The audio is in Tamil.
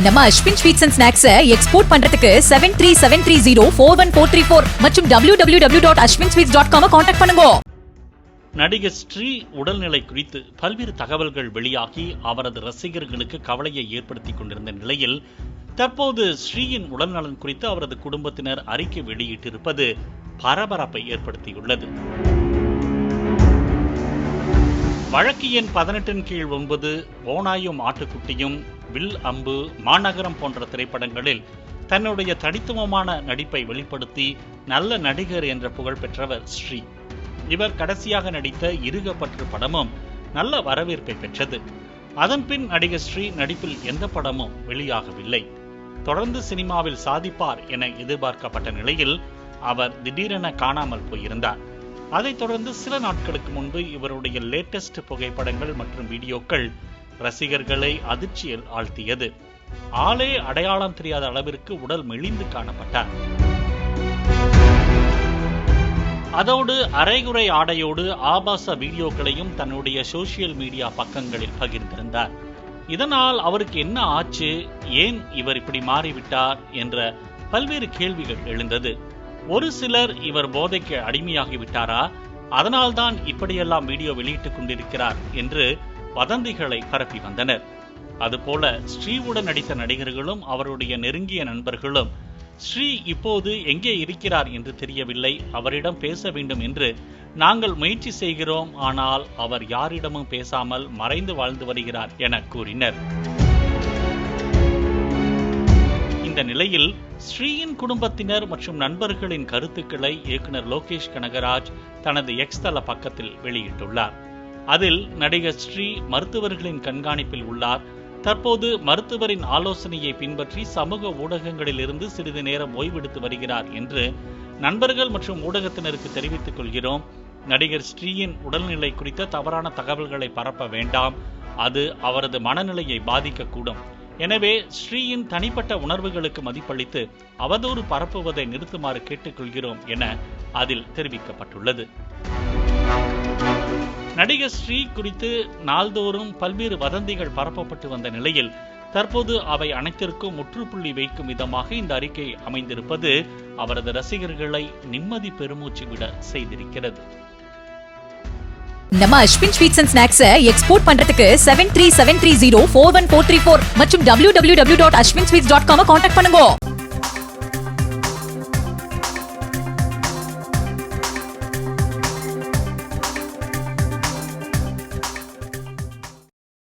நம்ம Ashwin sweets and snacks export பண்றதுக்கு 7373041434 மற்றும் www.ashwinsweets.com கான்டாக்ட் பண்ணுங்க. நடிகர் ஸ்ரீ உடல்நிலை குறித்து பல்வேறு தகவல்கள் வெளியாகி அவரது ரசிகர்களுக்கு கவலையை ஏற்படுத்திக் கொண்டிருந்த நிலையில் தற்போது ஸ்ரீயின் உடல்நலன் குறித்து அவரது குடும்பத்தினர் அறிக்கை வெளியிட்டிருப்பது பரபரப்பை ஏற்படுத்தியுள்ளது. வழக்கு எண் 18/9 ஓநாயும் ஆட்டுக்குட்டியும், வில் அம்பு, மாநகரம் போன்ற திரைப்படங்களில் தன்னுடைய தனித்துவமான நடிப்பை வெளிப்படுத்தி நல்ல நடிகர் என்ற புகழ் பெற்றவர் ஸ்ரீ. இவர் கடைசியாக நடித்த இருகப்பற்று படமும் நல்ல வரவேற்பை பெற்றது. அதன்பின் நடிகர் ஸ்ரீ நடிப்பில் எந்த படமும் வெளியாகவில்லை. தொடர்ந்து சினிமாவில் சாதிப்பார் என எதிர்பார்க்கப்பட்ட நிலையில் அவர் திடீரென காணாமல் போயிருந்தார். அதைத் தொடர்ந்து சில நாட்களுக்கு முன்பு இவருடைய லேட்டஸ்ட் புகைப்படங்கள் மற்றும் வீடியோக்கள் ரசிகர்களை அதிர்ச்சியில் ஆழ்த்தியது. ஆளே அடையாளம் தெரியாத அளவிற்கு உடல் மெலிந்து காணப்பட்டார். அதோடு அரைகுறை ஆடையோடு ஆபாச வீடியோக்களையும் தன்னுடைய சோசியல் மீடியா பக்கங்களில் பகிர்ந்திருந்தார். இதனால் அவருக்கு என்ன ஆச்சு, ஏன் இவர் இப்படி மாறிவிட்டார் என்ற பல்வேறு கேள்விகள் எழுந்தது. ஒரு சிலர் இவர் போதைக்கு அடிமையாகிவிட்டாரா, அதனால்தான் இப்படியெல்லாம் வீடியோ வெளியிட்டுக் கொண்டிருக்கிறார் என்று வதந்திகளை பரப்பி வந்தனர். அதுபோல ஸ்ரீவுடன் நடித்த நடிகர்களும் அவருடைய நெருங்கிய நண்பர்களும் ஸ்ரீ இப்போது எங்கே இருக்கிறார் என்று தெரியவில்லை, அவரிடம் பேச வேண்டும் என்று நாங்கள் முயற்சி செய்கிறோம், ஆனால் அவர் யாரிடமும் பேசாமல் மறைந்து வாழ்ந்து வருகிறார் என கூறினர். இந்த நிலையில் ஸ்ரீயின் குடும்பத்தினர் மற்றும் நண்பர்களின் கருத்துக்களை இயக்குனர் லோகேஷ் கனகராஜ் தனது எக்ஸ் தள பக்கத்தில் வெளியிட்டுள்ளார். அதில் நடிகர் ஸ்ரீ மருத்துவர்களின் கண்காணிப்பில் உள்ளார். தற்போது மருத்துவரின் ஆலோசனையை பின்பற்றி சமூக ஊடகங்களில் இருந்து சிறிது நேரம் ஓய்வெடுத்து வருகிறார் என்று நண்பர்கள் மற்றும் ஊடகத்தினருக்கு தெரிவித்துக் கொள்கிறோம். நடிகர் ஸ்ரீயின் உடல்நிலை குறித்த தவறான தகவல்களை பரப்ப வேண்டாம், அது அவரது மனநிலையை பாதிக்கக்கூடும். எனவே ஸ்ரீயின் தனிப்பட்ட உணர்வுகளுக்கு மதிப்பளித்து அவதூறு பரப்புவதை நிறுத்துமாறு கேட்டுக்கொள்கிறோம் என அதில் தெரிவிக்கப்பட்டுள்ளது. நடிகர் ஸ்ரீ குறித்து நாள்தோறும் பல்வேறு வதந்திகள் பரப்பப்பட்டு வந்த நிலையில் தற்போது அவை அனைத்திற்கும் முற்றுப்புள்ளி வைக்கும் விதமாக இந்த அறிக்கை அமைந்திருப்பது அவரது ரசிகர்களை நிம்மதி பெருமூச்சு விட செய்திருக்கிறது. நம்ம Ashwin sweets and snacks export பண்றதுக்கு 7373041434 மற்றும் www.ashwinsweets.com கான்டாக்ட் பண்ணுங்க.